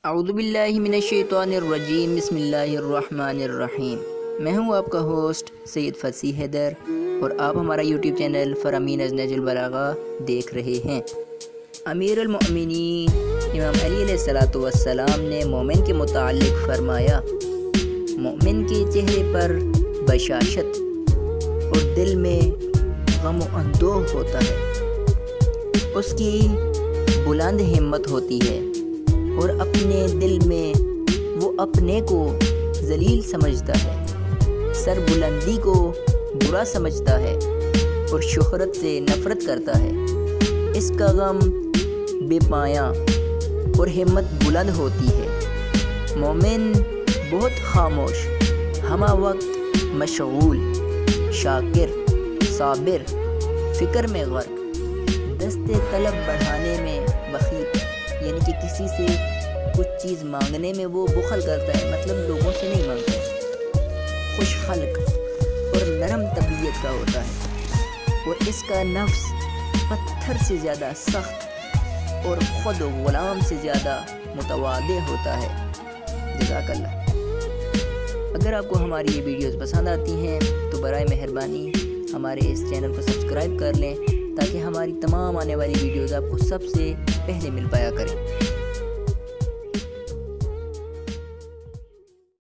اعوذ باللہ من الشیطان الرجیم، بسم اللہ الرحمن الرحیم۔ میں ہوں آپ کا ہوسٹ سید فصیح حیدر اور آپ ہمارا یوٹیوب چینل فرامین از نہج البلاغہ دیکھ رہے ہیں۔ امیر المؤمنین امام علی علیہ السلام نے مومن کے متعلق فرمایا، مومن کے چہرے پر بشاشت اور دل میں غم و اندوہ ہوتا ہے، اس کی بلند ہمت ہوتی ہے اور اپنے دل میں وہ اپنے کو ذلیل سمجھتا ہے، سر بلندی کو برا سمجھتا ہے اور شہرت سے نفرت کرتا ہے۔ اس کا غم بے پایاں اور ہمت بلند ہوتی ہے۔ مومن بہت خاموش، ہمہ وقت مشغول، شاکر، صابر، فکر میں غرق، دست طلب بڑھانے میں بخیل، یعنی کہ کسی سے کچھ چیز مانگنے میں وہ بخل کرتا ہے، مطلب لوگوں سے نہیں مانگتا، خوش خلق اور نرم طبیعت کا ہوتا ہے، اور اس کا نفس پتھر سے زیادہ سخت اور خود غلام سے زیادہ متواضع ہوتا ہے۔ جزاک اللہ۔ اگر آپ کو ہماری یہ ویڈیوز پسند آتی ہیں تو برائے مہربانی ہمارے اس چینل کو سبسکرائب کر لیں تاکہ ہماری تمام آنے والی ویڈیوز آپ کو سب سے پہلے مل پایا کریں۔